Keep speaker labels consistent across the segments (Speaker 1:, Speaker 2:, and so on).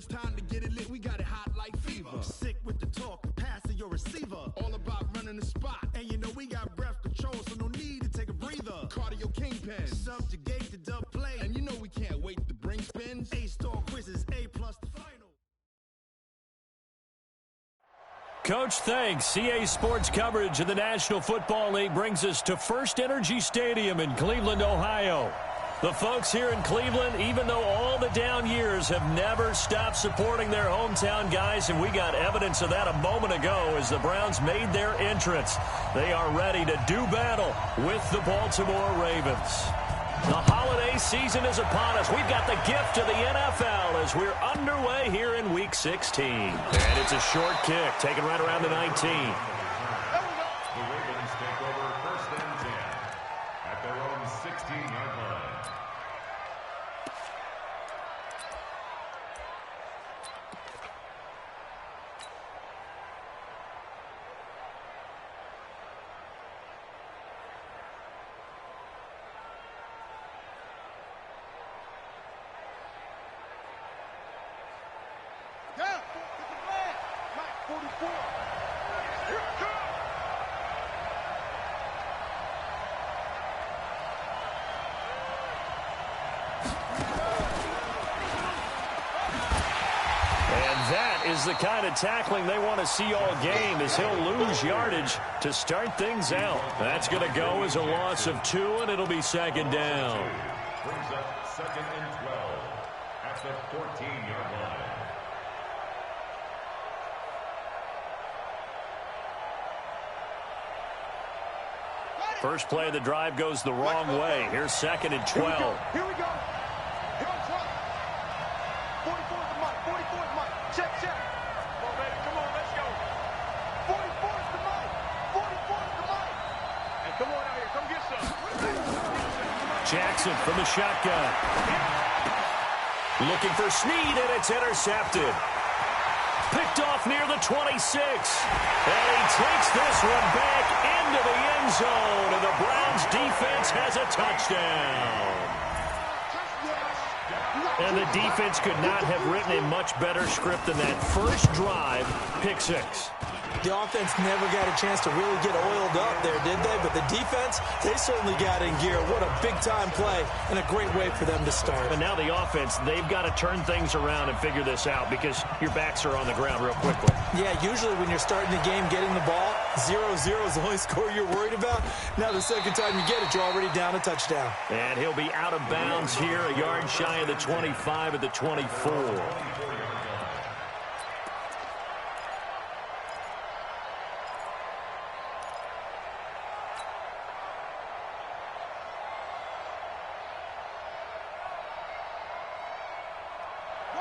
Speaker 1: it's time to get it lit, we got it hot like fever.
Speaker 2: Sick with the talk, passing your receiver.
Speaker 1: All about running the spot.
Speaker 2: And you know we got breath control, so no need to take a breather.
Speaker 1: Cardio kingpin.
Speaker 2: Subjugate the dub play.
Speaker 1: And you know we can't wait to bring spins.
Speaker 2: A-star quizzes, A+ the final.
Speaker 3: Coach, thanks. CA Sports coverage of the National Football League brings us to First Energy Stadium in Cleveland, Ohio. The folks here in Cleveland, even though all the down years, have never stopped supporting their hometown guys, and we got evidence of that a moment ago as the Browns made their entrance. They are ready to do battle with the Baltimore Ravens. The holiday season is upon us. We've got the gift of the NFL as we're underway here in Week 16. And it's a short kick, taken right around the 19.
Speaker 4: The Ravens take over 1st and 10 at their own 16-yard line.
Speaker 3: Is the kind of tackling they want to see all game as he'll lose yardage to start things out. That's going to go as a loss of 2, and it'll be 2nd down.
Speaker 4: Brings up 2nd and 12 at the 14-yard line.
Speaker 3: First play of the drive goes the wrong way. Here's 2nd and 12.
Speaker 5: Here we go. Here on front. 44 is the mark. 44 is the mark. Check. Come on, baby. Come on, let's go. 44 is the mark. 44 is the mark. Hey, come on out here. Come get some.
Speaker 3: Jackson from the shotgun. Looking for Snead, and it's intercepted. Picked off near the 26. And he takes this one back into the end zone, and the Browns defense has a touchdown. And the defense could not have written a much better script than that first drive, pick 6.
Speaker 6: The offense never got a chance to really get oiled up there, did they? But the defense, they certainly got in gear. What a big-time play and a great way for them to start.
Speaker 3: And now the offense, they've got to turn things around and figure this out because your backs are on the ground real quickly.
Speaker 6: Yeah, usually when you're starting the game getting the ball, 0-0 is the only score you're worried about. Now the second time you get it, you're already down a touchdown.
Speaker 3: And he'll be out of bounds here, a yard shy of the 25 at the 24.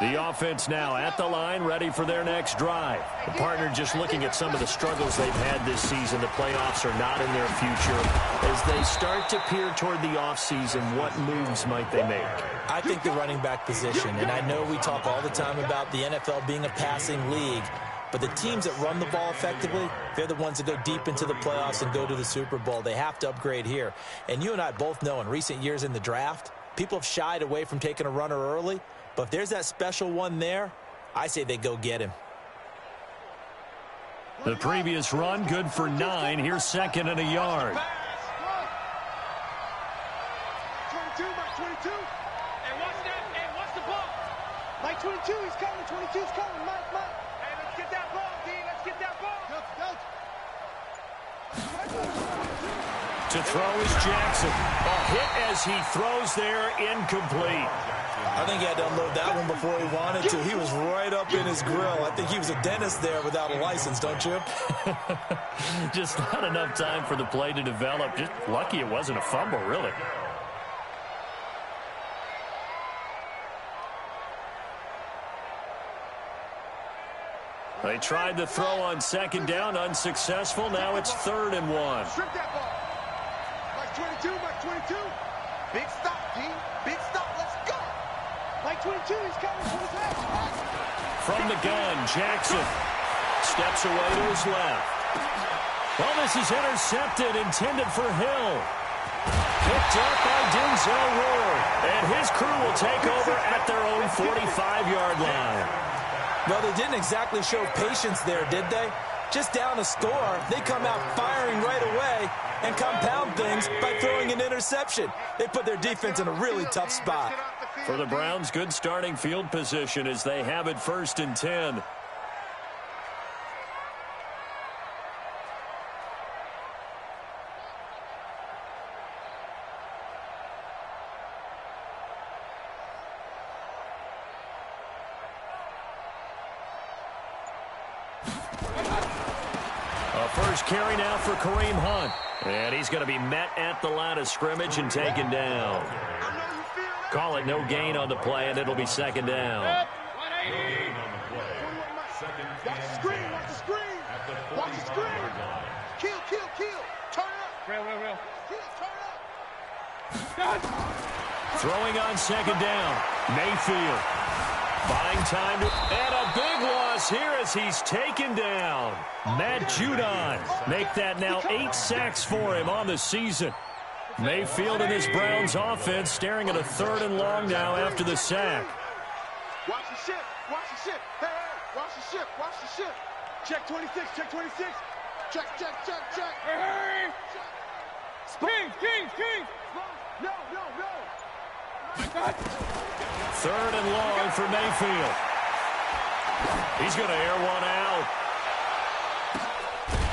Speaker 3: The offense now at the line, ready for their next drive. The partner just looking at some of the struggles they've had this season. The playoffs are not in their future. As they start to peer toward the offseason, what moves might they make?
Speaker 6: I think the running back position, and I know we talk all the time about the NFL being a passing league, but the teams that run the ball effectively, they're the ones that go deep into the playoffs and go to the Super Bowl. They have to upgrade here. And you and I both know in recent years in the draft, people have shied away from taking a runner early. But if there's that special one there, I say they go get him.
Speaker 3: The previous run, good for 9. Here's 2nd and a yard.
Speaker 5: 22, Mike 22. And what's the ball? Mike 22, he's coming. 22's coming. Mike. Hey, let's get that ball, D. Let's get that ball.
Speaker 3: To throw is Jackson. A hit as he throws there, incomplete.
Speaker 6: I think he had to unload that one before he wanted to. He was right up in his grill. I think he was a dentist there without a license, don't you?
Speaker 3: Just not enough time for the play to develop. Just lucky it wasn't a fumble, really. They tried the throw on 2nd down, unsuccessful. Now it's 3rd and 1.
Speaker 5: Strip that ball. Mike 22, Mike 22. Big stop, D. Big stop. Let's go. Mike 22, he's coming to his left.
Speaker 3: From the gun, Jackson steps away to his left. Well, this is intercepted, intended for Hill. Picked up by Denzel Ward. And his crew will take over at their own 45-yard line.
Speaker 6: Well, they didn't exactly show patience there, did they? Just down a score, they come out firing right away and compound things by throwing an interception. They put their defense in a really tough spot.
Speaker 3: For the Browns, good starting field position as they have it 1st and 10. First carry now for Kareem Hunt. And he's going to be met at the line of scrimmage and taken down. Call it no gain on the play, and it'll be 2nd down.
Speaker 5: Watch the screen, watch the screen. Watch the screen. Kill. Turn up. Real. Kill, turn up.
Speaker 3: Throwing on 2nd down. Mayfield. Buying time and a big loss here as he's taken down. Matt Judon make that now 8 sacks for him on the season. Mayfield and his Browns offense staring at a 3rd and long now after the sack.
Speaker 5: Watch the ship. Hey, watch the ship. Check 26. Check. Hey. King. No.
Speaker 3: 3rd and long for Mayfield. He's going to air one out.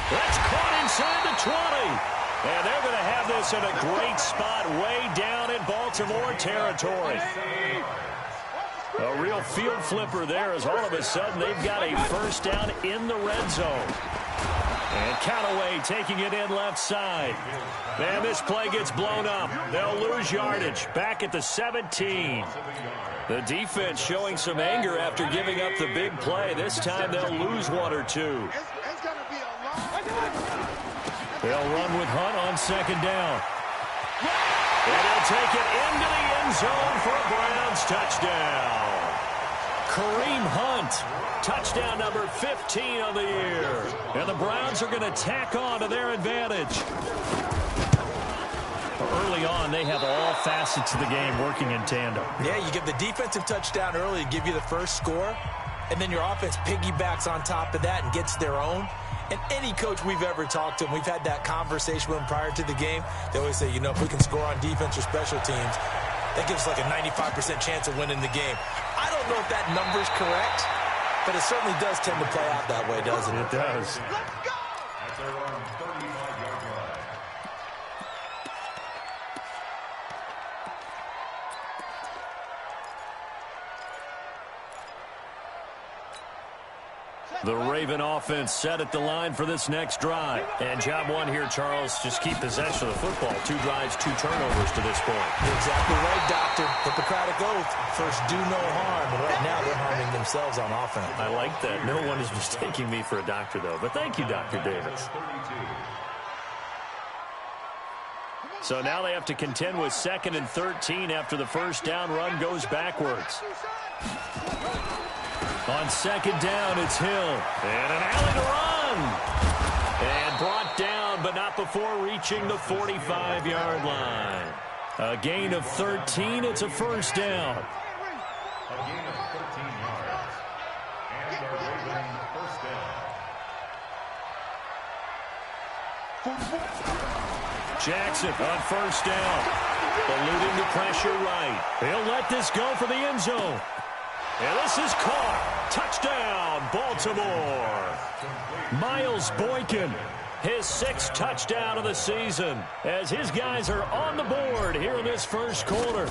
Speaker 3: That's caught inside the 20. And they're going to have this in a great spot way down in Baltimore territory. A real field flipper there as all of a sudden they've got a 1st down in the red zone. And Callaway taking it in left side. And this play gets blown up. They'll lose yardage back at the 17. The defense showing some anger after giving up the big play. This time they'll lose 1 or 2. They'll run with Hunt on 2nd down. And they'll take it into the end zone for a Browns touchdown. Kareem Hunt, touchdown number 15 on the year. And the Browns are going to tack on to their advantage. Early on, they have all facets of the game working in tandem.
Speaker 6: Yeah, you give the defensive touchdown early to give you the first score, and then your offense piggybacks on top of that and gets their own. And any coach we've ever talked to, and we've had that conversation with them prior to the game, they always say, if we can score on defense or special teams, that gives us like a 95% chance of winning the game. I don't know if that number's correct, but it certainly does tend to play out that way, doesn't it?
Speaker 3: It does.
Speaker 5: Let's go.
Speaker 4: At their own 35-yard line.
Speaker 3: The Raven offense set at the line for this next drive. And job 1 here, Charles, just keep possession of the football. 2 drives, 2 turnovers to this point.
Speaker 6: You're exactly right, Doctor. Hippocratic oath. First, do no harm. And right now, they're harming themselves on offense.
Speaker 3: I like that. No one is mistaking me for a doctor, though. But thank you, Dr. Davis. So now they have to contend with 2nd and 13 after the 1st down run goes backwards. On 2nd down, it's Hill. And an alley to run. And brought down, but not before reaching the 45-yard line. A gain of 13. It's a 1st down.
Speaker 4: A gain of 13 yards. And a Raven 1st down.
Speaker 3: Jackson on 1st down. Eluding the pressure right. He'll let this go for the end zone. And this is caught. Touchdown, Baltimore. Miles Boykin, his 6th touchdown of the season, as his guys are on the board here in this 1st quarter.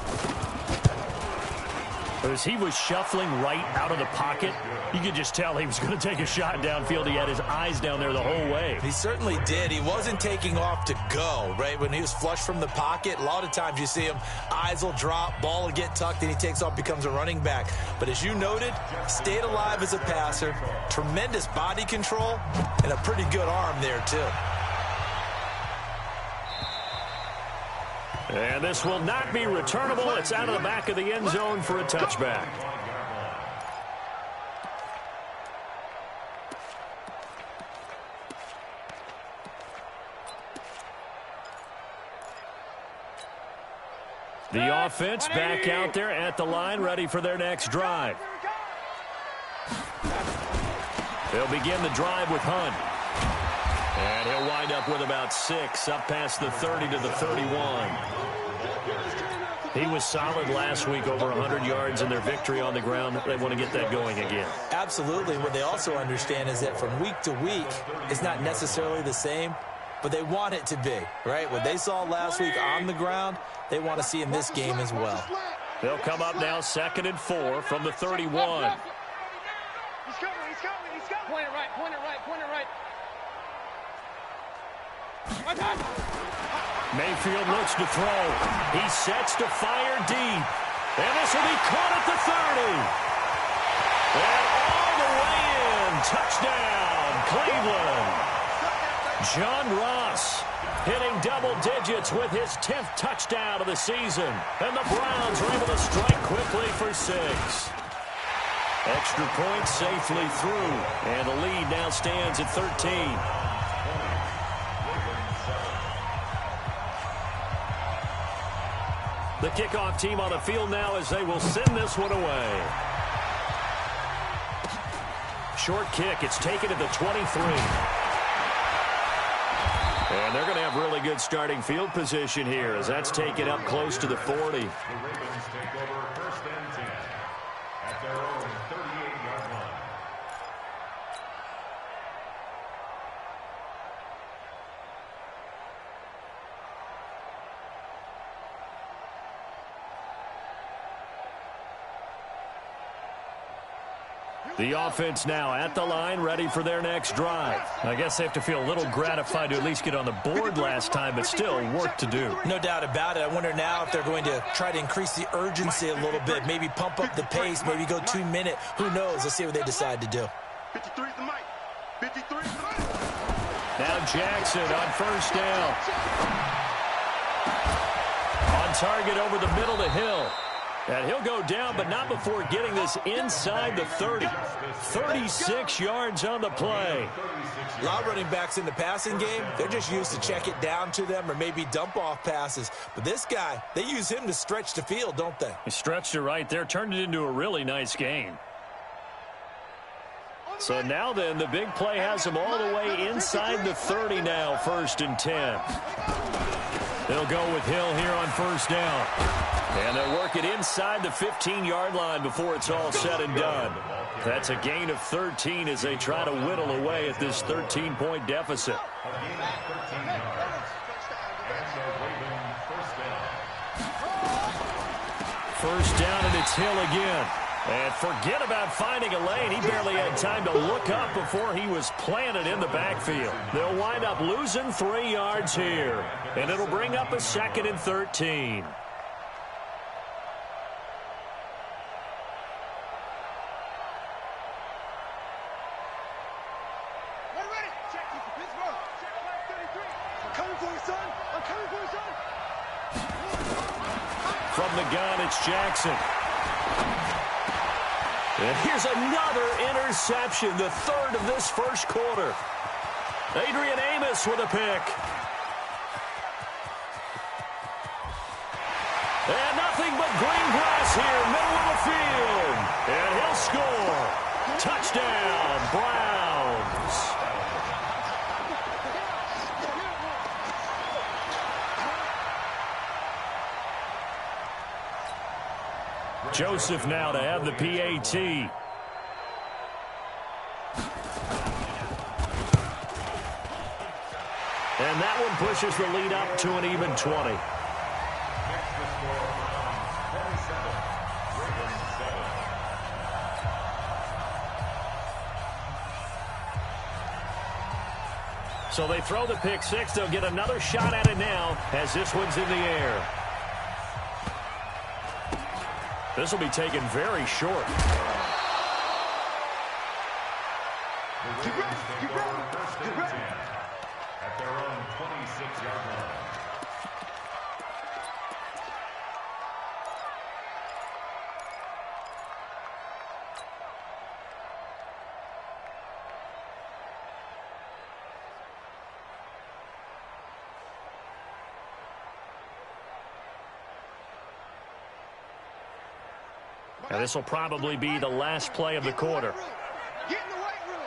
Speaker 3: As he was shuffling right out of the pocket, you could just tell he was going to take a shot downfield. He had his eyes down there the whole way.
Speaker 6: He certainly did. He wasn't taking off to go, right? When he was flush from the pocket, a lot of times you see him, eyes will drop, ball will get tucked, and he takes off, becomes a running back. But as you noted, stayed alive as a passer, tremendous body control, and a pretty good arm there, too.
Speaker 3: And this will not be returnable. It's out of the back of the end zone for a touchback. The offense back out there at the line, ready for their next drive. They'll begin the drive with Hunt. And he'll wind up with about 6, up past the 30 to the 31. He was solid last week, over 100 yards in their victory on the ground. They want to get that going again.
Speaker 6: Absolutely. What they also understand is that from week to week, it's not necessarily the same, but they want it to be, right? What they saw last week on the ground, they want to see in this game as well.
Speaker 3: They'll come up now 2nd and 4 from the 31.
Speaker 5: He's coming, he's coming, he's coming. Point it right, point it right, point it right.
Speaker 3: Mayfield looks to throw. He sets to fire deep. And this will be caught at the 30. And all the way in. Touchdown, Cleveland. John Ross hitting double digits with his 10th touchdown of the season. And the Browns are able to strike quickly for 6. Extra point safely through. And the lead now stands at 13. The kickoff team on the field now as they will send this one away. Short kick. It's taken at the 23. And they're going to have really good starting field position here as that's taken up close to the 40.
Speaker 4: The Ravens take over 1st and 10 at their own 38-yard line.
Speaker 3: The offense now at the line, ready for their next drive. I guess they have to feel a little gratified to at least get on the board last time, but still work to do.
Speaker 6: No doubt about it. I wonder now if they're going to try to increase the urgency a little bit, maybe pump up the pace, maybe go 2-minute. Who knows? Let's see what they decide to do.
Speaker 5: 53's the mic. 53's the mic.
Speaker 3: Now Jackson on 1st down. On target over the middle to Hill. And he'll go down, but not before getting this inside the 30. 36 yards on the play.
Speaker 6: A lot of running backs in the passing game, they're just used to check it down to them or maybe dump off passes. But this guy, they use him to stretch the field, don't they?
Speaker 3: He stretched it right there, turned it into a really nice game. So now then, the big play has him all the way inside the 30 now, 1st and 10. They'll go with Hill here on 1st down. And they'll work it inside the 15-yard line before it's all said and done. That's a gain of 13 as they try to whittle away at this 13-point deficit. First down, and it's Hill again. And forget about finding a lane. He barely had time to look up before he was planted in the backfield. They'll wind up losing 3 yards here. And it'll bring up a 2nd and 13. From the gun, it's Jackson. And here's another interception, the 3rd of this 1st quarter. Adrian Amos with a pick. And nothing but green grass here, middle of the field. And he'll score. Touchdown, Browns. Joseph now to have the PAT. And that one pushes the lead up to an even 20. So they throw the pick 6. They'll get another shot at it now as this one's in the air. This will be taken very short.
Speaker 4: The Ravens take over 1st and 10 at their own 26-yard line.
Speaker 3: Now this will probably be the last play of the quarter.
Speaker 5: Get in the weight room.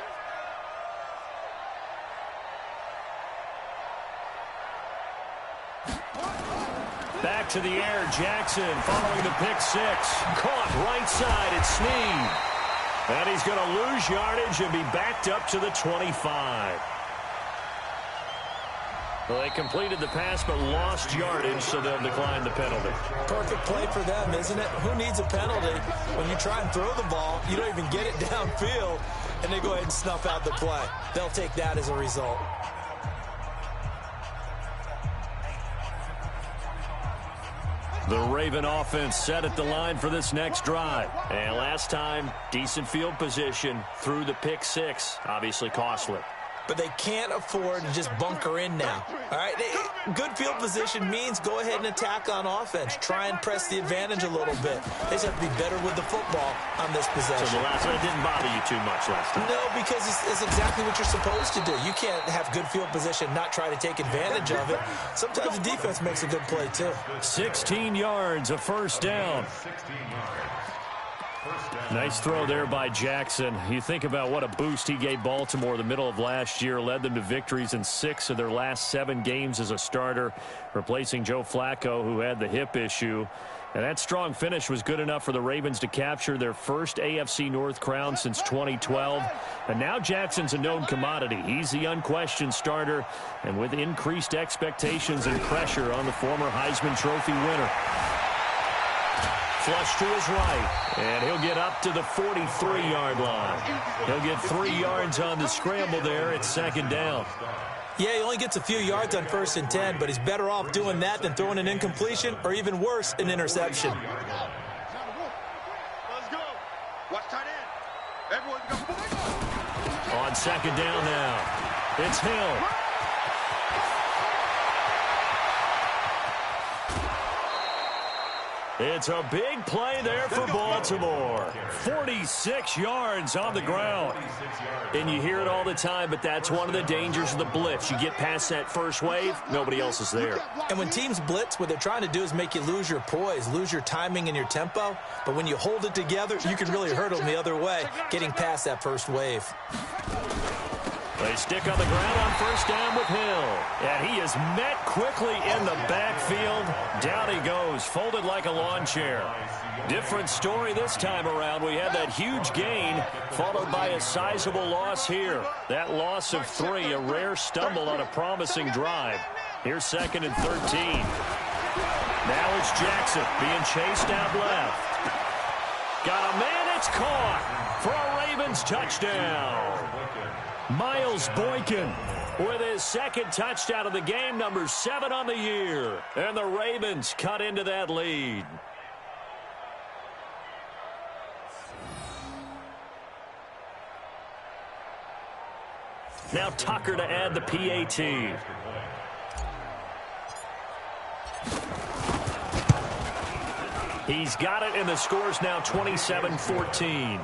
Speaker 3: Back to the air, Jackson following the pick six. Caught right side, it's Snead. And he's going to lose yardage and be backed up to the 25. Well, they completed the pass but lost yardage, so they'll decline the penalty.
Speaker 6: Perfect play for them, isn't it? Who needs a penalty? When you try and throw the ball, you don't even get it downfield, and they go ahead and snuff out the play. They'll take that as a result.
Speaker 3: The Raven offense set at the line for this next drive. And last time, decent field position through the pick six. Obviously costly.
Speaker 6: But they can't afford to just bunker in now. All right, good field position means go ahead and attack on offense. Try and press the advantage a little bit. They just have to be better with the football on this possession.
Speaker 3: So the last one didn't bother you too much last time?
Speaker 6: No, because it's exactly what you're supposed to do. You can't have good field position, not try to take advantage of it. Sometimes the defense makes a good play, too.
Speaker 3: 16 yards, a first down. Nice throw there by Jackson. You think about what a boost he gave Baltimore the middle of last year, led them to victories in 6 of their last 7 games as a starter, replacing Joe Flacco, who had the hip issue. And that strong finish was good enough for the Ravens to capture their first AFC North crown since 2012. And now Jackson's a known commodity. He's the unquestioned starter, and with increased expectations and pressure on the former Heisman Trophy winner. Flush to his right, and he'll get up to the 43-yard line. He'll get 3 yards on the scramble there at second down.
Speaker 6: Yeah, he only gets a few yards on 1st and 10, but he's better off doing that than throwing an incompletion or even worse, an interception.
Speaker 5: Let's go. Watch tight end. Everyone go.
Speaker 3: On second down now, it's Hill. It's a big play there for Baltimore. 46 yards on the ground. And you hear it all the time, but that's one of the dangers of the blitz. You get past that first wave, nobody else is there.
Speaker 6: And when teams blitz, what they're trying to do is make you lose your poise, lose your timing and your tempo. But when you hold it together, you can really hurt them the other way, getting past that first wave.
Speaker 3: They stick on the ground on first down with Hill. And he is met quickly in the backfield. Down he goes, folded like a lawn chair. Different story this time around. We had that huge gain, followed by a sizable loss here. That loss of 3, a rare stumble on a promising drive. Here's 2nd and 13. Now it's Jackson being chased out left. Got a man, it's caught for a Ravens touchdown. Miles Boykin with his 2nd touchdown of the game, number 7 on the year. And the Ravens cut into that lead. Now Tucker to add the PAT. He's got it, and the score's now 27-14.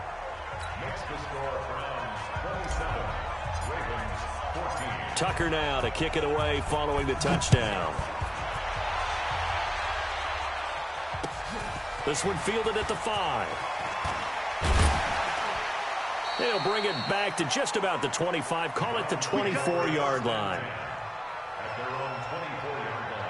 Speaker 3: Tucker now to kick it away following the touchdown. This one fielded at the 5. They'll bring it back to just about the 25, call it the 24-yard line.
Speaker 4: At their own 24-yard line.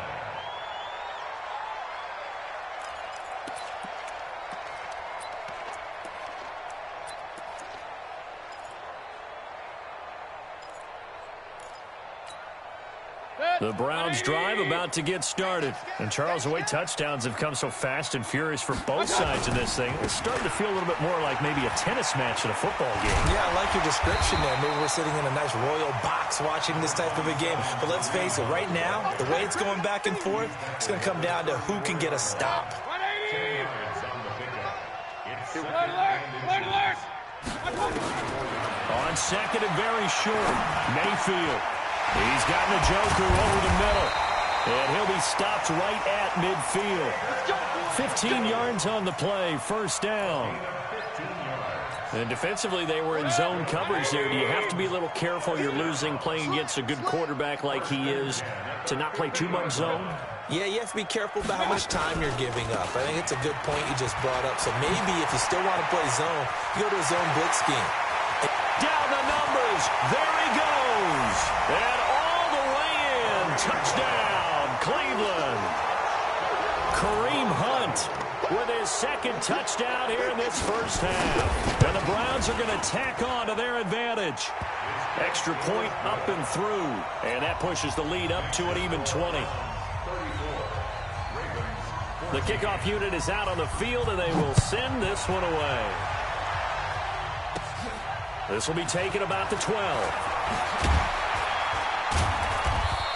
Speaker 3: The Browns drive about to get started. And Charles, the way touchdowns have come so fast and furious for both sides of this thing, it's starting to feel a little bit more like maybe a tennis match at a football game.
Speaker 6: Yeah, I like your description there. Maybe we're sitting in a nice royal box watching this type of a game. But let's face it, right now, the way it's going back and forth, it's going to come down to who can get a stop.
Speaker 3: On 2nd and very short, Mayfield. He's got Njoku over the middle. And he'll be stopped right at midfield. 15 yards on the play, first down. And defensively, they were in zone coverage there. Do you have to be a little careful? You're losing, playing against a good quarterback like he is, to not play too much zone?
Speaker 6: Yeah, you have to be careful about how much time you're giving up. I think it's a good point you just brought up. So maybe if you still want to play zone, you go to a zone blitz scheme.
Speaker 3: Down the numbers. There he goes. And all the way in. Touchdown, Cleveland. with his second touchdown here in this first half. And the Browns are going to tack on to their advantage. Extra point up and through. And that pushes the lead up to an even 20. The kickoff unit is out on the field, and they will send this one away. This will be taken about the 12.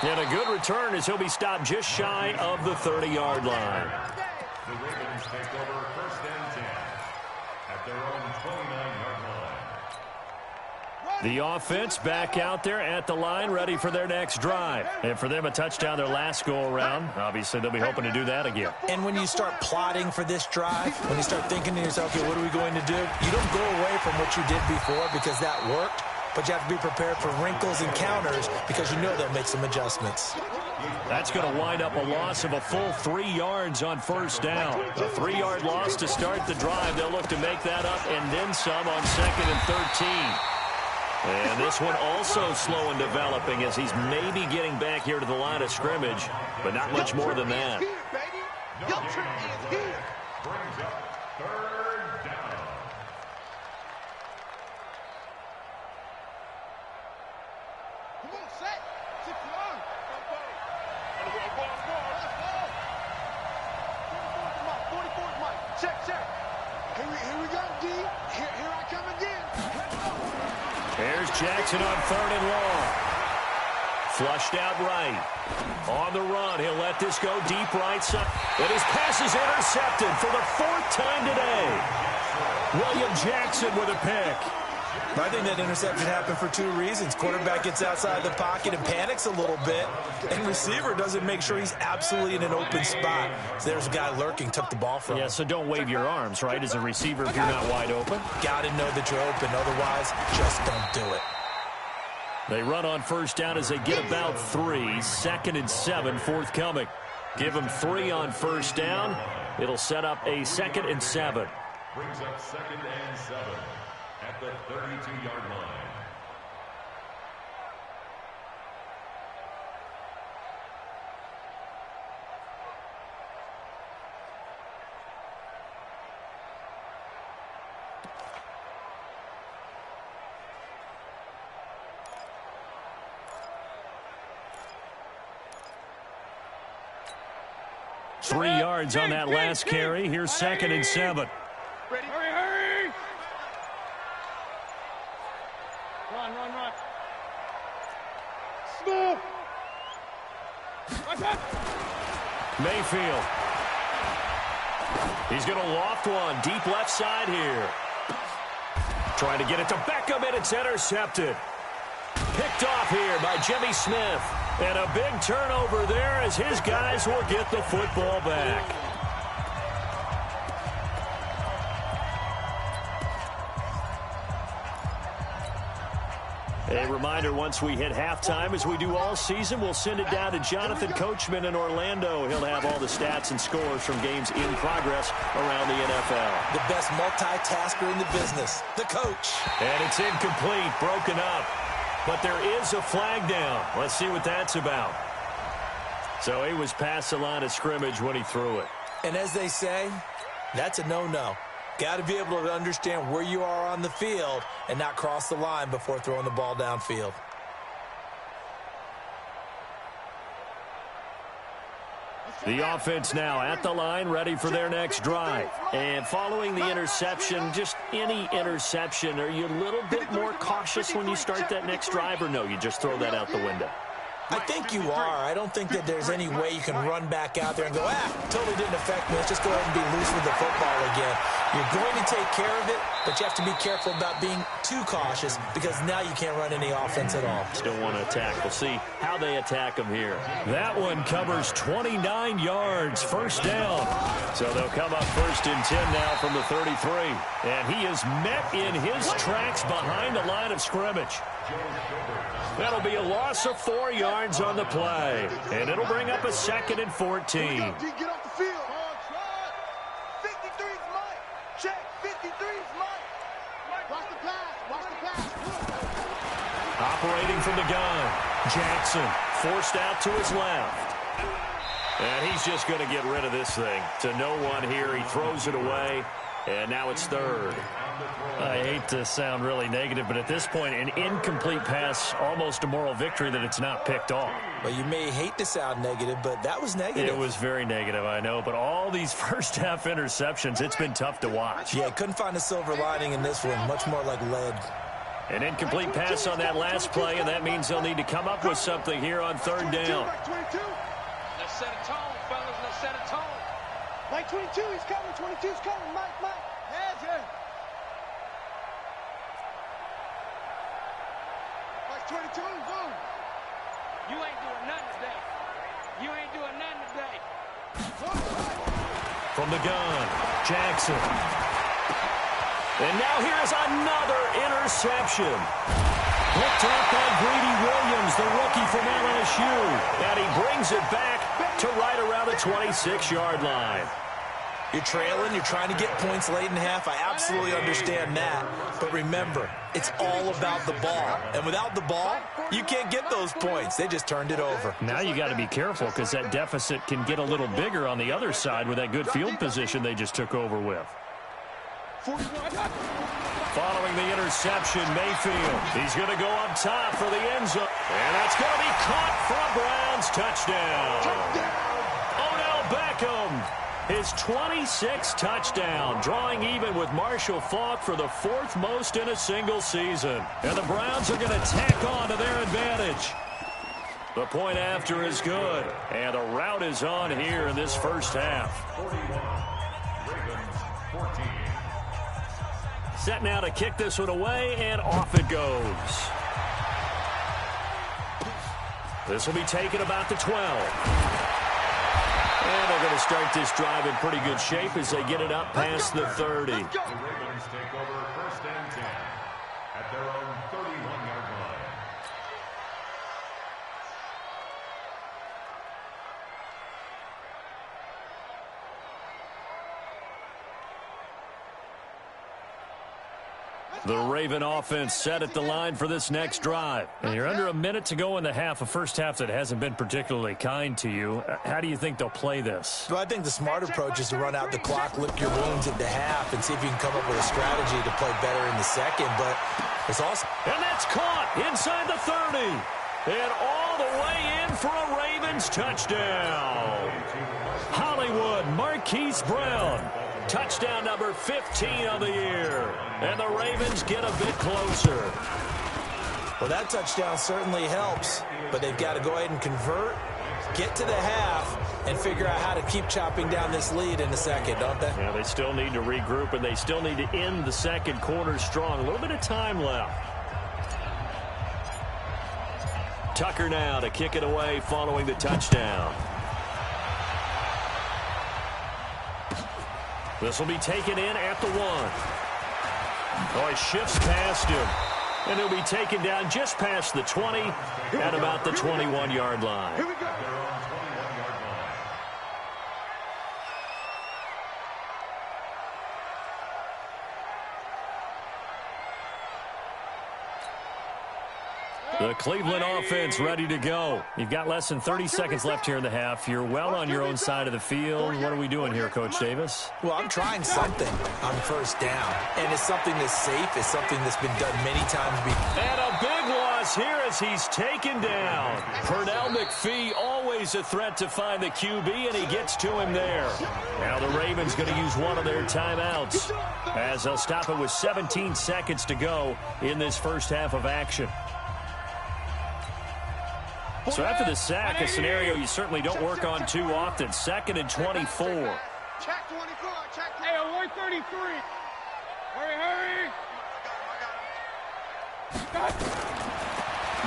Speaker 3: And a good return as he'll be stopped just shy of the 30-yard line.
Speaker 4: The Ravens take over first and 10 at their own 29-yard line.
Speaker 3: The offense back out there at the line, ready for their next drive. And for them, a touchdown their last go-around. Obviously, they'll be hoping to do that again.
Speaker 6: And when you start plotting for this drive, when you start thinking to yourself, okay, what are we going to do? You don't go away from what you did before because that worked, but you have to be prepared for wrinkles and counters because you know they'll make some adjustments.
Speaker 3: That's going to wind up a loss of a full 3 yards on first down. A 3-yard loss to start the drive. They'll look to make that up and then some on 2nd and 13. And this one also slow in developing as he's maybe getting back here to the line of scrimmage, but not much more than that.
Speaker 4: Brings up third down.
Speaker 5: Come on, set. 6-1. Let's go. 44's Mike. Check. Here we go, D. Here I come again.
Speaker 3: Here's Jackson on 3rd and long. Flushed out right. On the run, he'll let this go deep right side. And his pass is intercepted for the 4th time today. William Jackson with a pick.
Speaker 6: I think that interception happened for 2 reasons. Quarterback gets outside the pocket and panics a little bit, and receiver doesn't make sure he's absolutely in an open spot. So there's a guy lurking, took the ball from him.
Speaker 3: Yeah, so don't wave your arms, right, as a receiver if you're not wide open.
Speaker 6: Got to know that you're open. Otherwise, just don't do it.
Speaker 3: They run on first down as they get about 3. 2nd and 7 forthcoming. Give them 3 on first down. It'll set up a 2nd and 7.
Speaker 4: Brings up 2nd and 7 at the 32-yard line.
Speaker 3: Three yards on that last carry. Here's 2nd and 7.
Speaker 5: Ready? Hurry! Run. Smooth!
Speaker 3: Mayfield. He's going to loft one. Deep left side here. Trying to get it to Beckham, and it's intercepted. Picked off here by Jimmy Smith. And a big turnover there as his guys will get the football back. A reminder, once we hit halftime, as we do all season, we'll send it down to Jonathan Coachman in Orlando. He'll have all the stats and scores from games in progress around the NFL.
Speaker 6: The best multitasker in the business, the coach.
Speaker 3: And it's incomplete, broken up. But there is a flag down. Let's see what that's about. So he was past the line of scrimmage when he threw it.
Speaker 6: And as they say, that's a no-no. Got to be able to understand where you are on the field and not cross the line before throwing the ball downfield.
Speaker 3: The offense now at the line, ready for their next drive. And following the interception, just any interception, are you a little bit more cautious when you start that next drive, or no, you just throw that out the window?
Speaker 6: I think you are. I don't think that there's any way you can run back out there and go, totally didn't affect me. Let's just go ahead and be loose with the football again. You're going to take care of it, but you have to be careful about being too cautious because now you can't run any offense at all.
Speaker 3: Still want to attack. We'll see how they attack them here. That one covers 29 yards, first down. So they'll come up 1st and 10 now from the 33. And he is met in his tracks behind the line of scrimmage. That'll be a loss of 4 yards on the play. And it'll bring up a 2nd and 14.
Speaker 5: Get off the field. 53's Mike. Check. 53's Mike. Watch the pass. Watch the pass.
Speaker 3: Operating from the gun. Jackson forced out to his left. And he's just going to get rid of this thing. To no one here. He throws it away. And now it's third. I hate to sound really negative, but at this point, an incomplete pass, almost a moral victory that it's not picked off.
Speaker 6: Well, you may hate to sound negative, but that was negative.
Speaker 3: It was very negative, I know. But all these first-half interceptions, it's been tough to watch.
Speaker 6: Yeah, couldn't find a silver lining in this one. Much more like lead.
Speaker 3: An incomplete pass on that last play, and that means they'll need to come up with something here on third down.
Speaker 5: Let's set a tone, fellas. Let's set a tone. Mike 22, he's coming. 22's coming. Mike. Heads in. Mike 22, boom. You ain't doing nothing today. You ain't doing nothing today.
Speaker 3: From the gun, Jackson. And now here's another interception. Picked off by Greedy Williams, the rookie from LSU. And he brings it back to right around the 26-yard line.
Speaker 6: You're trailing, you're trying to get points late in half. I absolutely understand that. But remember, it's all about the ball. And without the ball, you can't get those points. They just turned it over.
Speaker 3: Now you got to be careful because that deficit can get a little bigger on the other side with that good field position they just took over with. Following the interception, Mayfield. He's going to go up top for the end zone. And that's going to be caught for a Browns touchdown. Odell Beckham. His 26th touchdown, drawing even with Marshall Faulk for the 4th most in a single season. And the Browns are going to tack on to their advantage. The point after is good, and a rout is on here in this first half.
Speaker 4: 41, Ravens 14.
Speaker 3: Set now to kick this one away, and off it goes. This will be taken about the 12. And they're going to start this drive in pretty good shape as they get it up past the 30.
Speaker 4: The Ravens take over first and 10 at their own 31-yard line.
Speaker 3: The Raven offense set at the line for this next drive. And you're under a minute to go in the half, a first half that hasn't been particularly kind to you. How do you think they'll play this?
Speaker 6: Well, I think the smart approach is to run out the clock, lick your wounds at the half, and see if you can come up with a strategy to play better in the second. But it's also...
Speaker 3: And that's caught inside the 30. And all the way in for a Ravens touchdown. Hollywood Marquise Brown. Touchdown number 15 of the year. And the Ravens get a bit closer.
Speaker 6: Well, that touchdown certainly helps, but they've got to go ahead and convert, get to the half, and figure out how to keep chopping down this lead in the second, don't they?
Speaker 3: Yeah, they still need to regroup, and they still need to end the second quarter strong. A little bit of time left. Tucker now to kick it away following the touchdown. This will be taken in at the 1. Oh, he shifts past him. And he'll be taken down just past the 20 at about the 21-yard line.
Speaker 4: Here we go. Their own 21-yard line.
Speaker 3: The Cleveland offense ready to go. You've got less than 30 seconds left here in the half. You're well on your own side of the field. What are we doing here, Coach Davis?
Speaker 6: Well, I'm trying something on first down. And it's something that's safe. It's something that's been done many times before.
Speaker 3: And a big loss here as he's taken down. Pernell McPhee, always a threat to find the QB, and he gets to him there. Now the Ravens going to use one of their timeouts as they'll stop it with 17 seconds to go in this first half of action. So after the sack, a scenario you certainly don't work on too often. 2nd and 24.
Speaker 5: Check 24. Check. Hey, 133. Hurry.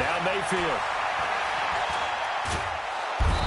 Speaker 3: Now Mayfield.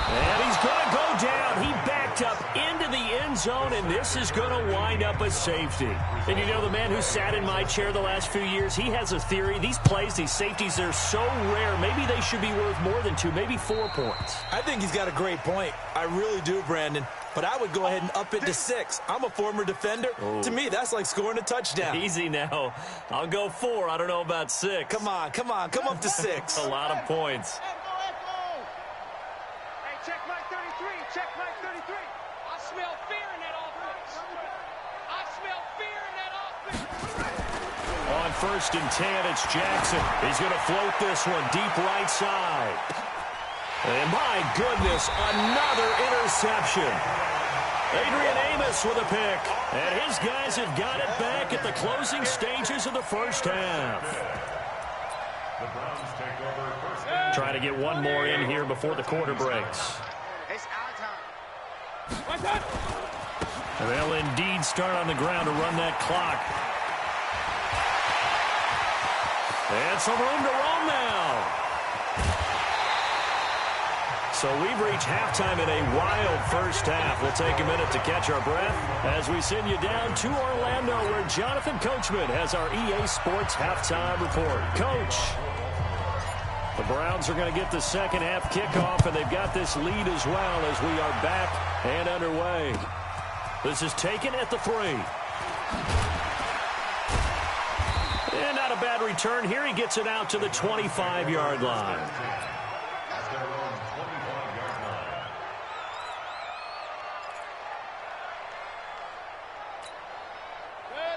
Speaker 3: And he's going to go down. He backed up into the end zone, and this is going to wind up a safety. And you know, the man who sat in my chair the last few years, he has a theory. These plays, these safeties, they're so rare. Maybe they should be worth more than 2, maybe 4 points.
Speaker 6: I think he's got a great point. I really do, Brandon. But I would go ahead and up it to 6. I'm a former defender.
Speaker 3: Oh.
Speaker 6: To me, that's like scoring a touchdown.
Speaker 3: Easy now. I'll go 4. I don't know about 6.
Speaker 6: Come on. Come up to 6.
Speaker 3: A lot of points.
Speaker 5: Check my 33. Check my 33. I smell fear in that offense. I smell fear in that offense.
Speaker 3: On 1st and 10, it's Jackson. He's going to float this one deep right side. And my goodness, another interception. Adrian Amos with a pick. And his guys have got it back at the closing stages of the first half.
Speaker 4: The Browns take over first and
Speaker 3: Try to get one more in here before the quarter breaks.
Speaker 5: It's our time.
Speaker 3: They'll indeed start on the ground to run that clock. And some room to roam now. So we've reached halftime in a wild first half. We'll take a minute to catch our breath as we send you down to Orlando, where Jonathan Coachman has our EA Sports halftime report. Coach, the Browns are going to get the second half kickoff, and they've got this lead as well as we are back and underway. This is taken at the 3. And not a bad return here. He gets it out to the 25-yard line.
Speaker 4: at their own 25-yard line.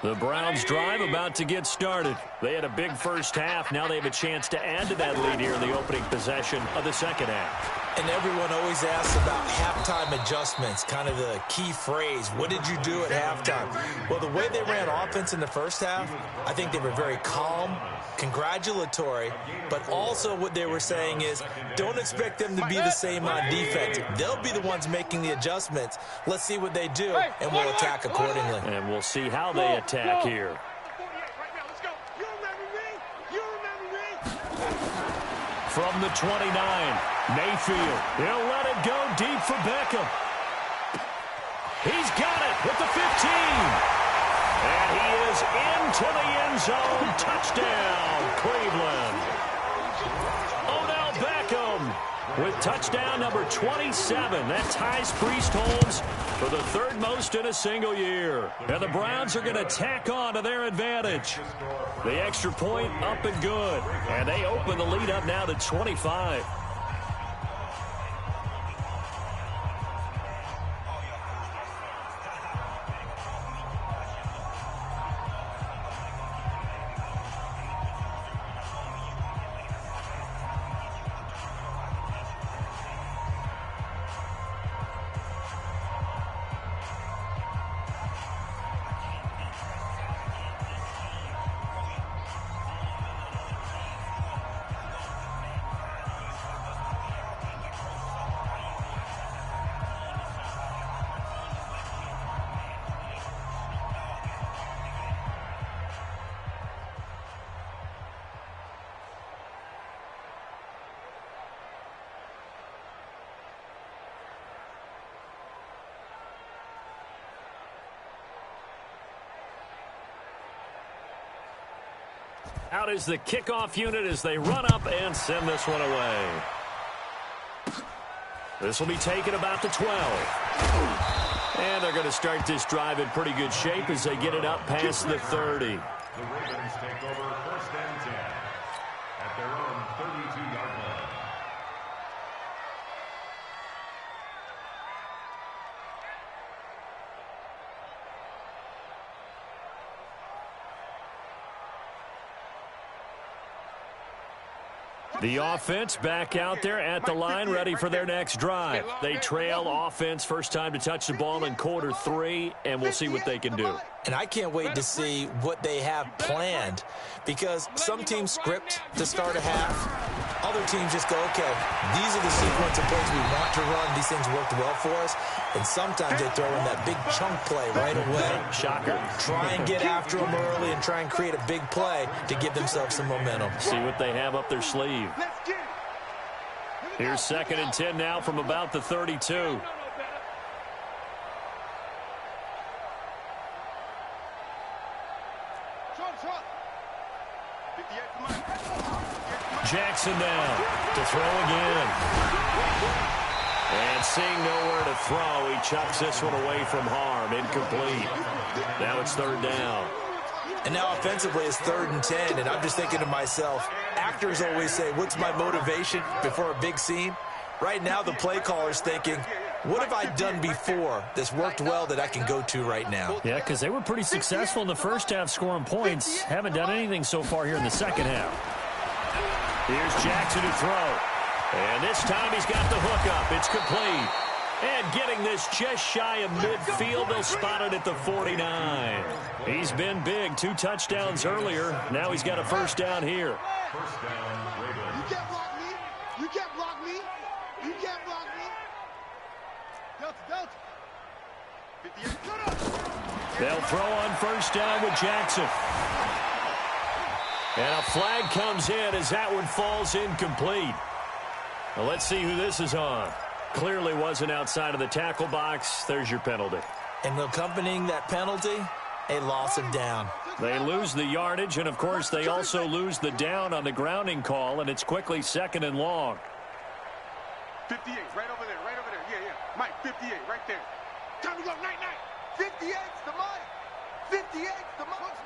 Speaker 3: The Browns drive about to get started. They had a big first half. Now they have a chance to add to that lead here in the opening possession of the second half.
Speaker 6: And everyone always asks about halftime adjustments, kind of the key phrase. What did you do at halftime? Well, the way they ran offense in the first half, I think they were very calm, congratulatory, but also what they were saying is don't expect them to be the same on defense. They'll be the ones making the adjustments. Let's see what they do, and we'll attack accordingly.
Speaker 3: And we'll see how they attack here. From the 29, Mayfield. He'll let it go deep for Beckham. He's got it with the 15. And he is into the end zone. Touchdown, Cleveland. Odell Beckham with touchdown number 27. That ties Priest Holmes for the third most in a single year. And the Browns are going to tack on to their advantage. The extra point up and good. And they open the lead up now to 25. Out is the kickoff unit as they run up and send this one away. This will be taken about the 12. And they're going to start this drive in pretty good shape as they get it up past the 30.
Speaker 4: The Ravens take over first and 10 at their own 32-yard line.
Speaker 3: The offense back out there at the line, ready for their next drive. They trail offense first time to touch the ball in quarter 3, and we'll see what they can do.
Speaker 6: And I can't wait to see what they have planned, because some teams script to start a half. Other teams just go, okay, these are the sequence of plays we want to run. These things worked well for us. And sometimes they throw in that big chunk play right away.
Speaker 3: Shocker.
Speaker 6: Try and get after them early and try and create a big play to give themselves some momentum.
Speaker 3: See what they have up their sleeve. Here's second and 10 now from about the 32. Jackson now to throw again. And seeing nowhere to throw, he chucks this one away from harm. Incomplete. Now it's third down.
Speaker 6: And now offensively it's 3rd and 10, and I'm just thinking to myself, actors always say, what's my motivation before a big scene? Right now, the play caller's thinking, what have I done before that's worked well that I can go to right now?
Speaker 3: Yeah, because they were pretty successful in the first half scoring points. Haven't done anything so far here in the second half. Here's Jackson to throw. And this time he's got the hook up. It's complete. And getting this just shy of midfield, they'll spot it at the 49. He's been big. 2 touchdowns earlier. Now he's got a first down here.
Speaker 4: First down, Ravens.
Speaker 2: You can't block me. You can't block me. You can't block me. Delta. 58.
Speaker 3: They'll throw on first down with Jackson. And a flag comes in as that one falls incomplete. Well, let's see who this is on. Clearly wasn't outside of the tackle box. There's your penalty.
Speaker 6: And accompanying that penalty, a loss of down.
Speaker 3: They lose the yardage, and, of course, they also lose the down on the grounding call, and it's quickly 2nd and long.
Speaker 5: 58, right over there. Yeah. Mike, 58, right there. Time to go, night. 58's the Mike. 58's the Mike.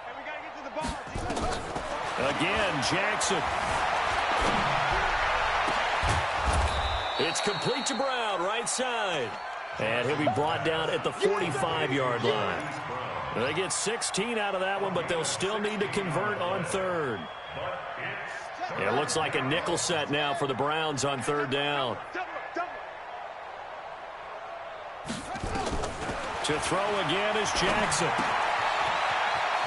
Speaker 5: And we got to get to the ball.
Speaker 3: Again, Jackson. It's complete to Brown, right side. And he'll be brought down at the 45-yard line. They get 16 out of that one, but they'll still need to convert on 3rd. It looks like a nickel set now for the Browns on 3rd down. To throw again is Jackson.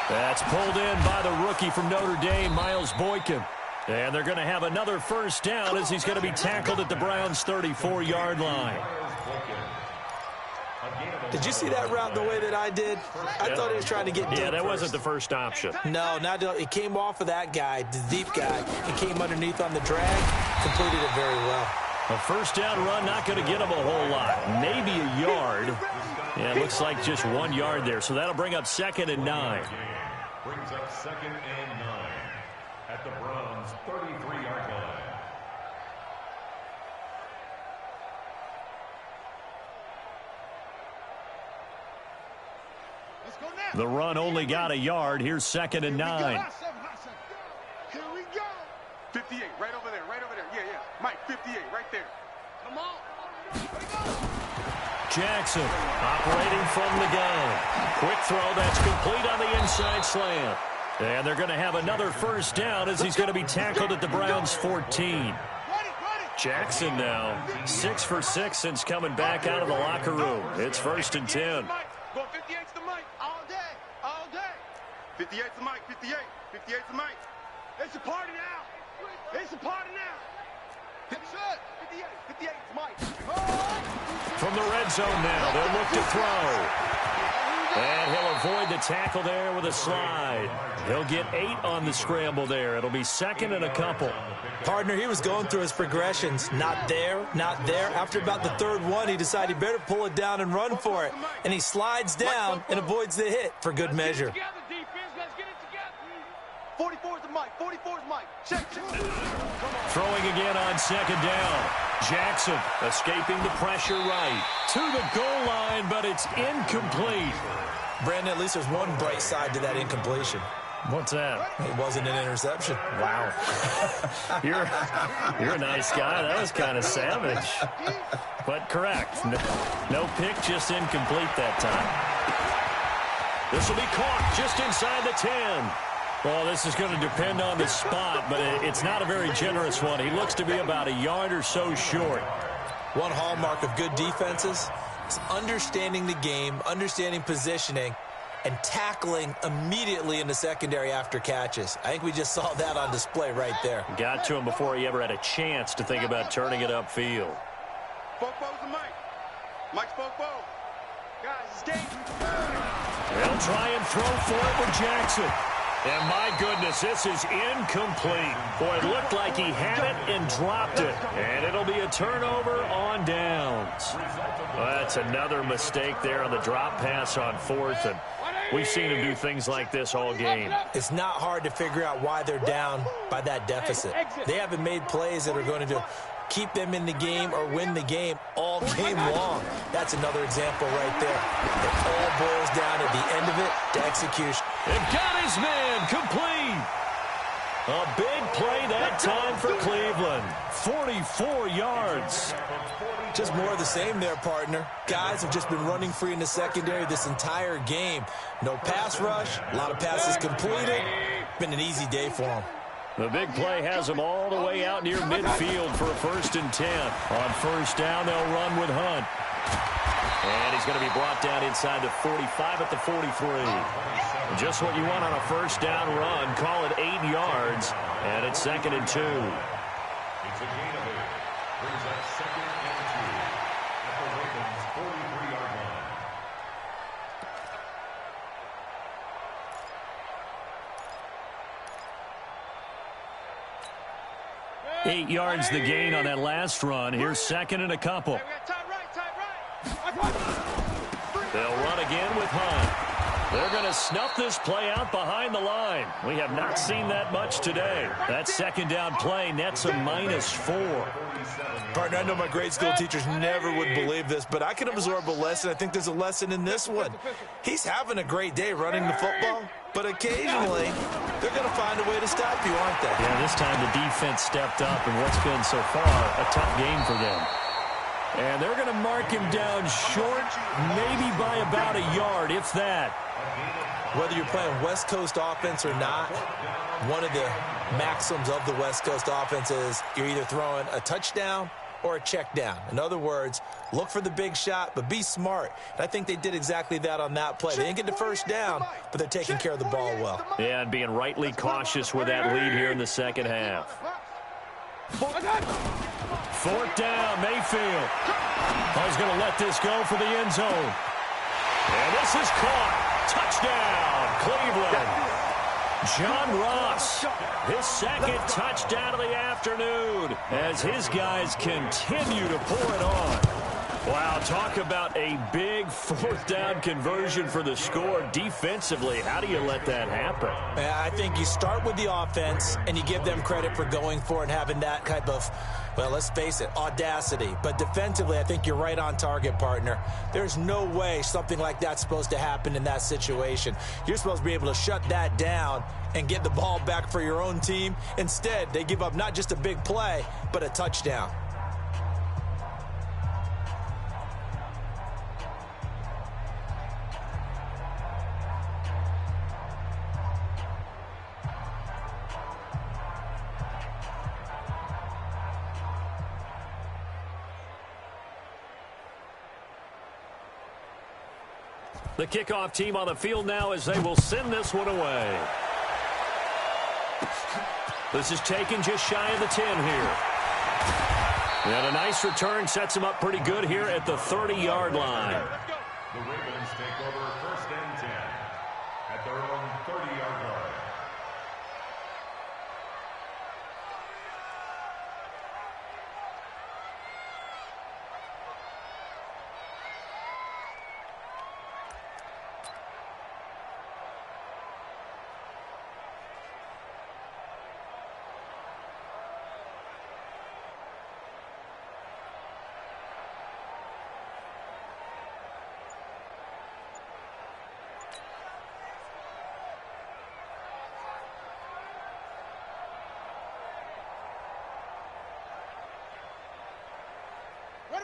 Speaker 3: That's pulled in by the rookie from Notre Dame, Miles Boykin. And they're going to have another first down as he's going to be tackled at the Browns' 34-yard line.
Speaker 6: Did you see that route the way that I did? I thought he was trying to get deep.
Speaker 3: Yeah, that
Speaker 6: first.
Speaker 3: wasn't the first option.
Speaker 6: No, it came off of that guy, the deep guy, and came underneath on the drag, completed it very well.
Speaker 3: A first down run, not going to get him a whole lot. Maybe a yard. Yeah, it looks like just 1 yard there, so that'll bring up 2nd and 9.
Speaker 4: Brings up 2nd and 9 at the Browns' 33-yard line.
Speaker 3: The run only got a yard. Here's 2nd and 9.
Speaker 5: Here we go. 58, right over there. Yeah. Mike, 58, right there. Come on.
Speaker 3: Jackson operating from the gun. Quick throw that's complete on the inside slant. And they're going to have another first down as he's going to be tackled at the Browns' 14. Jackson now 6 for 6 since coming back out of the locker room. It's 1st and 10.
Speaker 5: Go 58's the Mike. All day. 58's the Mike. 58's the Mike. It's a party now. 58's Mike.
Speaker 3: From the red zone now, they'll look to throw. And he'll avoid the tackle there with a slide. He'll get 8 on the scramble there. It'll be 2nd and a couple.
Speaker 6: Partner, he was going through his progressions. Not there. After about the 3rd one, he decided he better pull it down and run for it. And he slides down and avoids the hit for good measure.
Speaker 5: 44's the Mike. 44's Mike. Check.
Speaker 3: Throwing again on 2nd down. Jackson escaping the pressure right to the goal line, but it's incomplete.
Speaker 6: Brandon, at least there's one bright side to that incompletion.
Speaker 3: What's that?
Speaker 6: It wasn't an interception.
Speaker 3: Wow. You're a nice guy. That was kind of savage. But correct. No pick, just incomplete that time. This will be caught just inside the 10. Well, this is going to depend on the spot, but it's not a very generous one. He looks to be about a yard or so short.
Speaker 6: One hallmark of good defenses is understanding the game, understanding positioning, and tackling immediately in the secondary after catches. I think we just saw that on display right there.
Speaker 3: Got to him before he ever had a chance to think about turning it upfield.
Speaker 5: Fofo's the Mike. Mike's Fofo. Guys, it's game.
Speaker 3: They'll try and throw for it with Jackson. And my goodness, this is incomplete. Boy, it looked like he had it and dropped it. And it'll be a turnover on downs. Well, that's another mistake there on the drop pass on 4th. And we've seen him do things like this all game.
Speaker 6: It's not hard to figure out why they're down by that deficit. They haven't made plays that are going to keep them in the game or win the game all game long. That's another example right there. It all boils down at the end of it to execution.
Speaker 3: They've got his man complete. A big play that time for Cleveland. 44 yards.
Speaker 6: Just more of the same there, partner. Guys have just been running free in the secondary this entire game. No pass rush, a lot of passes completed. Been an easy day for them.
Speaker 3: The big play has them all the way out near midfield for a 1st and 10. On 1st down, they'll run with Hunt. And he's going to be brought down inside the 45 at the 43. Just what you want on a 1st down run. Call it 8 yards. And it's 2nd and 2.
Speaker 4: It's a gain of 8. Brings up 2nd and 2 at the Ravens' 43-yard line.
Speaker 3: 8 yards the gain on that last run. Here's 2nd and a couple. They'll run again with Hunt. They're going to snuff this play out behind the line. We have not seen that much today. That 2nd down play nets a -4.
Speaker 6: Partner, I know my grade school teachers never would believe this, but I can absorb a lesson. I think there's a lesson in this one. He's having a great day running the football, but occasionally they're going to find a way to stop you, aren't they?
Speaker 3: Yeah, this time the defense stepped up in what's been so far a tough game for them. And they're going to mark him down short, maybe by about a yard, if that.
Speaker 6: Whether you're playing West Coast offense or not, one of the maxims of the West Coast offense is you're either throwing a touchdown or a check down. In other words, look for the big shot, but be smart. And I think they did exactly that on that play. They didn't get the 1st down, but they're taking care of the ball well.
Speaker 3: Yeah, and being rightly cautious with that lead here in the 2nd half. 4th down, Mayfield. He's going to let this go for the end zone. And this is caught. Touchdown, Cleveland. John Ross, his 2nd touchdown of the afternoon as his guys continue to pour it on. Wow, talk about a big 4th down conversion for the score. Defensively, how do you let that happen?
Speaker 6: I think you start with the offense, and you give them credit for going for it and having that type of, well, let's face it, audacity. But defensively, I think you're right on target, partner. There's no way something like that's supposed to happen in that situation. You're supposed to be able to shut that down and get the ball back for your own team. Instead, they give up not just a big play, but a touchdown.
Speaker 3: The kickoff team on the field now as they will send this one away. This is taken just shy of the 10 here. And a nice return sets them up pretty good here at the 30-yard line.
Speaker 4: The Ravens take over 1st and 10 at their own 30-yard line.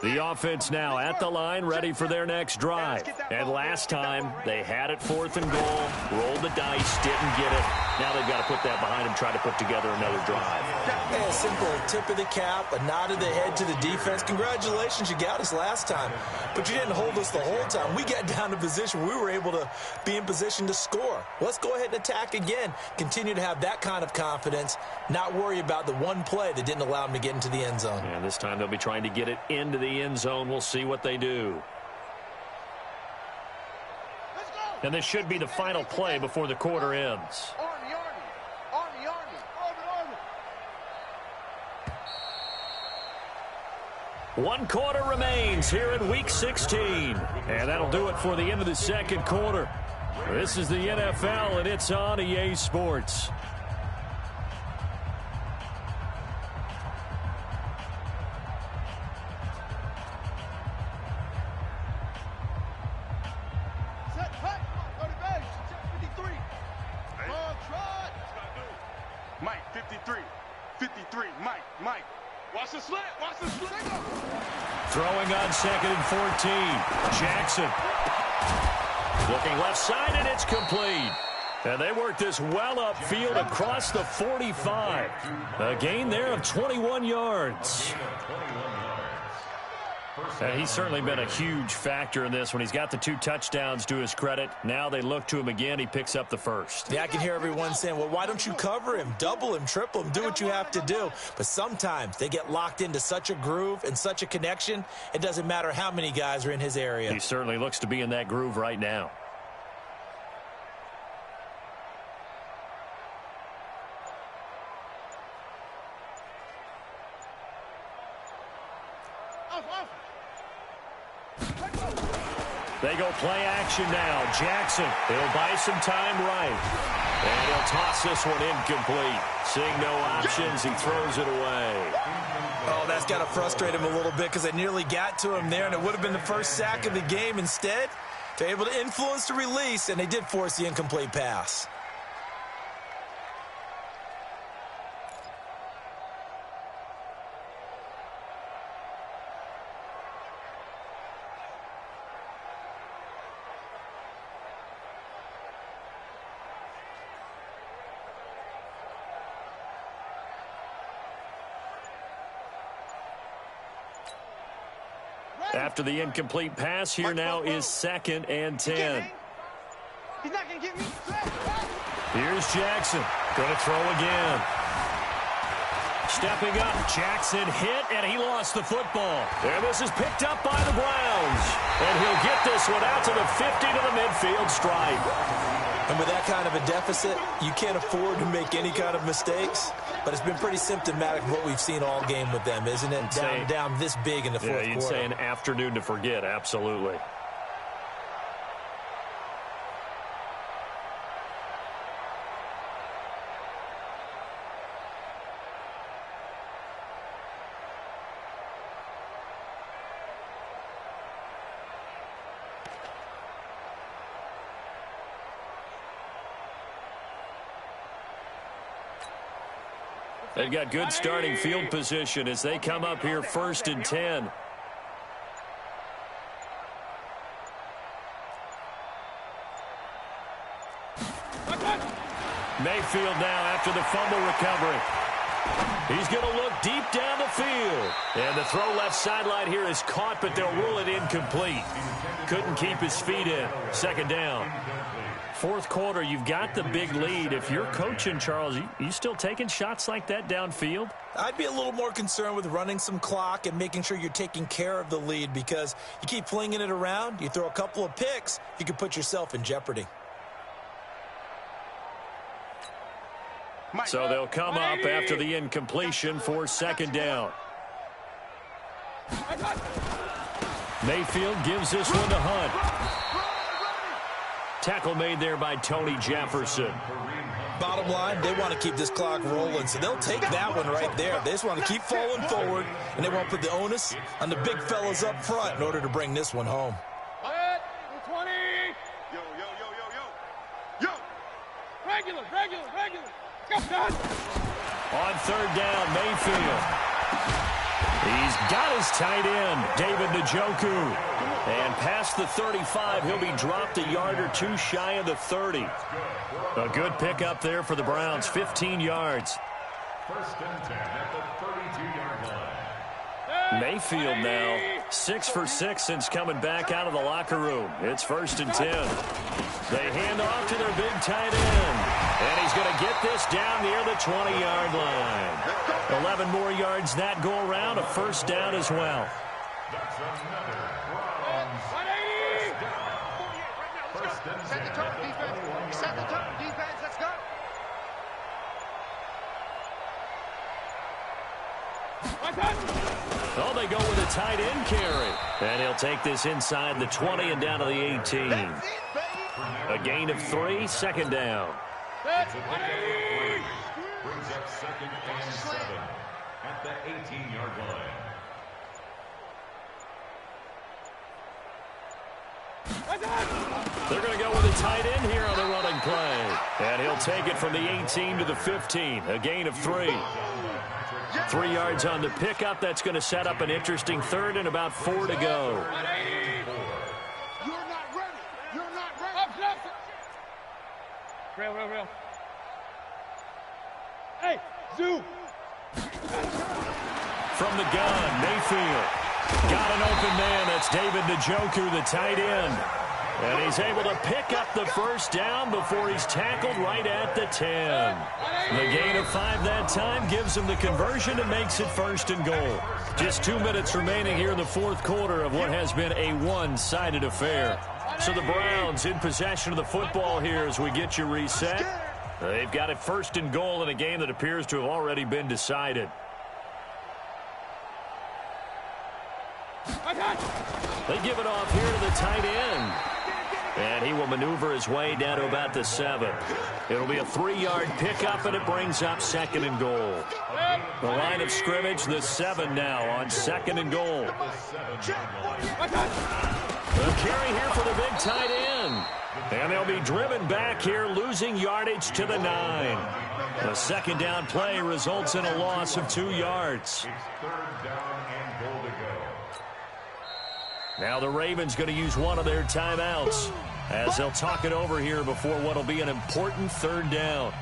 Speaker 3: The offense now at the line, ready for their next drive. And last time, they had it 4th and goal, rolled the dice, didn't get it. Now they've got to put that behind them, try to put together another drive.
Speaker 6: Yeah, a simple tip of the cap, a nod of the head to the defense. Congratulations, you got us last time. But you didn't hold us the whole time. We got down to position. We were able to be in position to score. Let's go ahead and attack again. Continue to have that kind of confidence, not worry about the one play that didn't allow them to get into the end zone.
Speaker 3: And this time they'll be trying to get it into the end zone. We'll see what they do. And this should be the final play before the quarter ends. One quarter remains here in Week 16. And that'll do it for the end of the 2nd quarter. This is the NFL, and it's on EA Sports.
Speaker 5: Mike, 53. 53. Mike. Watch the slant. Watch the slant.
Speaker 3: Throwing on 2nd and 14. Jackson. Looking left side, and it's complete. And they work this well upfield across the 45. A gain there of 21 yards. And he's certainly been a huge factor in this when he's got the 2 touchdowns to his credit. Now they look to him again. He picks up the first.
Speaker 6: Yeah, I can hear everyone saying, well, why don't you cover him? Double him, triple him, do what you have to do. But sometimes they get locked into such a groove and such a connection, it doesn't matter how many guys are in his area.
Speaker 3: He certainly looks to be in that groove right now. They go play action now. Jackson, he'll buy some time right. And he'll toss this one incomplete. Seeing no options, he throws it away.
Speaker 6: Oh, that's got to frustrate him a little bit because they nearly got to him there, and it would have been the first sack of the game. Instead, they're able to influence the release, and they did force the incomplete pass.
Speaker 3: After the incomplete pass, here now is 2nd and 10.
Speaker 2: He's not going to get me.
Speaker 3: Here's Jackson. Going to throw again. Stepping up, Jackson hit, and he lost the football. And this is picked up by the Browns. And he'll get this one out to the 50 to the midfield stripe.
Speaker 6: And with that kind of a deficit, you can't afford to make any kind of mistakes. But it's been pretty symptomatic of what we've seen all game with them, isn't it? Down this big in the fourth quarter.
Speaker 3: You'd say an afternoon to forget, absolutely. They've got good starting field position as they come up here 1st and 10. Mayfield now after the fumble recovery. He's going to look deep down the field. And the throw left sideline here is caught, but they'll rule it incomplete. Couldn't keep his feet in. 2nd down. 4th quarter, you've got the big lead. If you're coaching, Charles, you still taking shots like that downfield?
Speaker 6: I'd be a little more concerned with running some clock and making sure you're taking care of the lead, because you keep flinging it around, you throw a couple of picks, you can put yourself in jeopardy.
Speaker 3: So they'll come up after the incompletion for 2nd down. Mayfield gives this one to Hunt. Tackle made there by Tony Jefferson.
Speaker 6: Bottom line, they want to keep this clock rolling, so they'll take that one right there. They just want to keep falling forward, and they want to put the onus on the big fellas up front in order to bring this one home.
Speaker 5: 20. Yo. Regular. Go, God.
Speaker 3: On 3rd down, Mayfield. He's got his tight end, David Njoku. And past the 35, he'll be dropped a yard or two shy of the 30. A good pickup there for the Browns, 15 yards.
Speaker 4: 1st and 10 at the 32-yard line.
Speaker 3: Mayfield now 6 for 6 since coming back out of the locker room. It's 1st and 10. They hand off to their big tight end. And he's going to get this down near the 20-yard line. 11 more yards that go around, a 1st down as well.
Speaker 4: That's another Browns 180. First and 10 at the 21-yard
Speaker 2: Set the tone,
Speaker 4: line.
Speaker 2: defense. Let's go.
Speaker 3: Oh, they go with a tight end carry. And he'll take this inside the 20 and down to the 18. A gain of 3, 2nd down.
Speaker 4: It's a pickup of 3. Brings up 2nd and 7 at the 18-yard line.
Speaker 3: They're going to go with a tight end here on the running play. And he'll take it from the 18 to the 15, a gain of 3. 3 yards on the pickup. That's going to set up an interesting third and about 4 to go.
Speaker 2: You're not ready. You're not ready.
Speaker 5: Real. Hey, zoom.
Speaker 3: From the gun, Mayfield. Got an open man. That's David Njoku, the tight end. And he's able to pick up the first down before he's tackled right at the 10. The gain of 5 that time gives him the conversion and makes it 1st and goal. Just 2 minutes remaining here in the 4th quarter of what has been a one-sided affair. So the Browns in possession of the football here as we get you reset. They've got it 1st and goal in a game that appears to have already been decided. They give it off here to the tight end. And he will maneuver his way down to about the 7. It'll be a 3-yard pickup, and it brings up 2nd and goal. The line of scrimmage, the 7 now on 2nd and goal. The carry here for the big tight end. And they'll be driven back here, losing yardage to the 9. The 2nd down play results in a loss of 2 yards. Now the Ravens going to use one of their timeouts as they'll talk it over here before what will be an important 3rd down.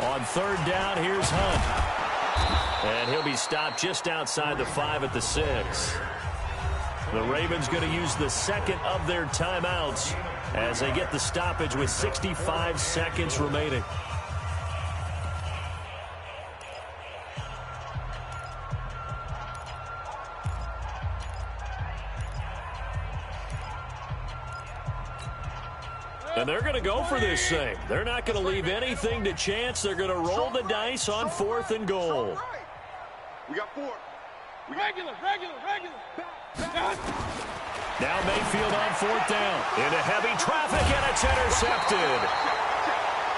Speaker 3: On 3rd down, here's Hunt. And he'll be stopped just outside the 5 at the 6. The Ravens going to use the 2nd of their timeouts as they get the stoppage with 65 seconds remaining. And they're going to go for this thing. They're not going to leave anything to chance. They're going to roll the dice on 4th and goal.
Speaker 2: We got 4.
Speaker 5: Regular.
Speaker 3: Now Mayfield on 4th down. Into heavy traffic, and it's intercepted.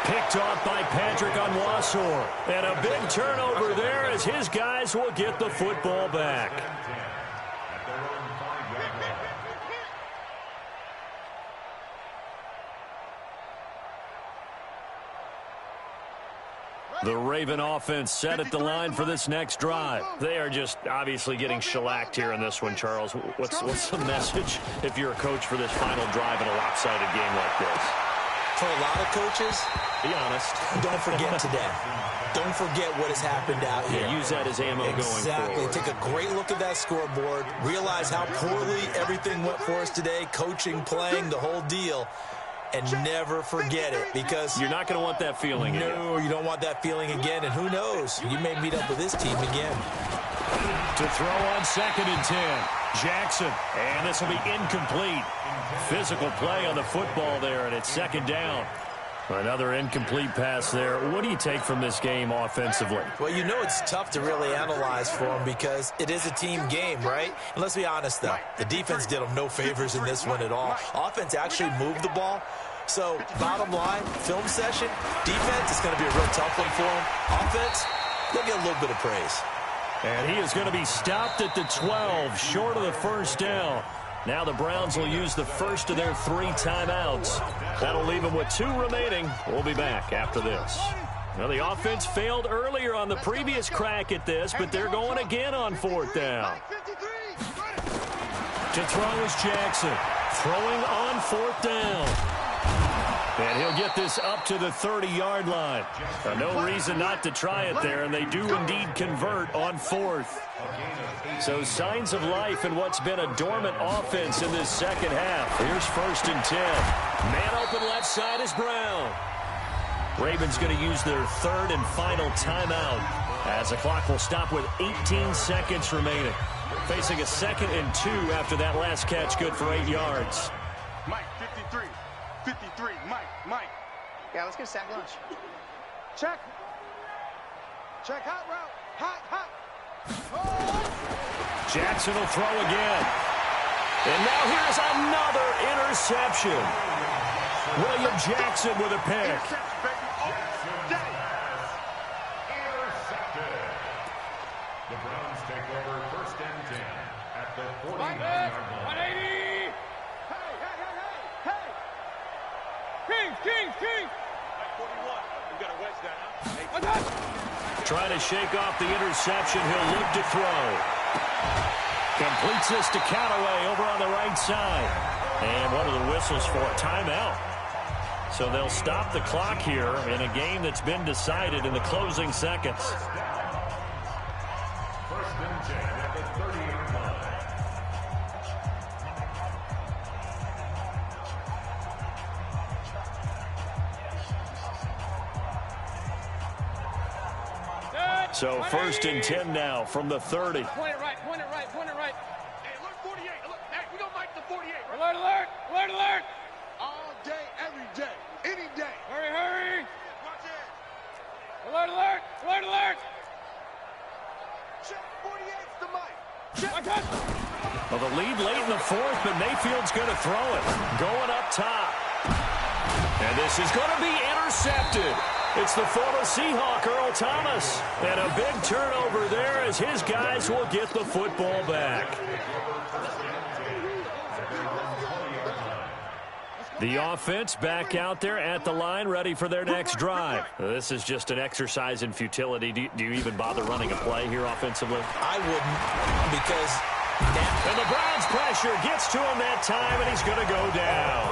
Speaker 3: Picked off by Patrick Onwuasor. And a big turnover there as his guys will get the football back. The Raven offense set at the line for this next drive. They are just obviously getting shellacked here in this one, Charles. What's the message if you're a coach for this final drive in a lopsided game like this?
Speaker 6: For a lot of coaches,
Speaker 3: be honest.
Speaker 6: Don't forget today. Don't forget what has happened out here.
Speaker 3: Yeah, use that as ammo going forward.
Speaker 6: Take a great look at that scoreboard. Realize how poorly everything went for us today. Coaching, playing, the whole deal. And never forget it, because
Speaker 3: you're not going to want that feeling again.
Speaker 6: No, you don't want that feeling again. And who knows? You may meet up with this team again.
Speaker 3: To throw on 2nd and 10. Jackson. And this will be incomplete. Physical play on the football there, and it's 2nd down. Another incomplete pass there. What do you take from this game offensively?
Speaker 6: Well, you know it's tough to really analyze for them because it is a team game, right? And let's be honest, though. The defense did them no favors in this one at all. Offense actually moved the ball. So, bottom line, film session, defense is going to be a real tough one for them. Offense, they'll get a little bit of praise.
Speaker 3: And he is going to be stopped at the 12, short of the 1st down. Now the Browns will use the first of their 3 timeouts. That'll leave them with 2 remaining. We'll be back after this. Now the offense failed earlier on the previous crack at this, but they're going again on 4th down. To throw is Jackson. Throwing on 4th down. And he'll get this up to the 30-yard line. No reason not to try it there, and they do indeed convert on 4th. So signs of life in what's been a dormant offense in this 2nd half. Here's 1st and 10. Man open left side is Brown. Ravens going to use their 3rd and final timeout as the clock will stop with 18 seconds remaining. Facing a 2nd and 2 after that last catch, good for 8 yards.
Speaker 2: Mike, 53. Mike.
Speaker 7: Yeah, let's get a sack lunch.
Speaker 2: Check, hot route. Hot.
Speaker 3: Jackson will throw again. And now here's another interception. William Jackson with a pick. Trying to shake off the interception. He'll look to throw. Completes this to Callaway over on the right side. And one of the whistles for a timeout. So they'll stop the clock here in a game that's been decided in the closing seconds.
Speaker 4: First and 10 at the 30-yard line.
Speaker 3: So first and 10 now from the 30.
Speaker 5: Point it right, point it right, point it right. Hey, alert 48. Alert. Hey, we don't like the 48. Alert, alert, alert, alert.
Speaker 2: All day, every day, any day.
Speaker 5: Hurry, hurry.
Speaker 2: Watch it.
Speaker 5: Alert, alert, alert, alert.
Speaker 2: Check 48's the mic.
Speaker 5: Watch it.
Speaker 3: Well, the lead late in the fourth, but Mayfield's going to throw it. Going up top. And this is going to be intercepted. It's the former Seahawk, Earl Thomas. And a big turnover there as his guys will get the football back. The offense back out there at the line, ready for their next drive. This is just an exercise in futility. Do you even bother running a play here offensively?
Speaker 6: I wouldn't, because
Speaker 3: And the Browns pressure gets to him that time, and he's going to go down.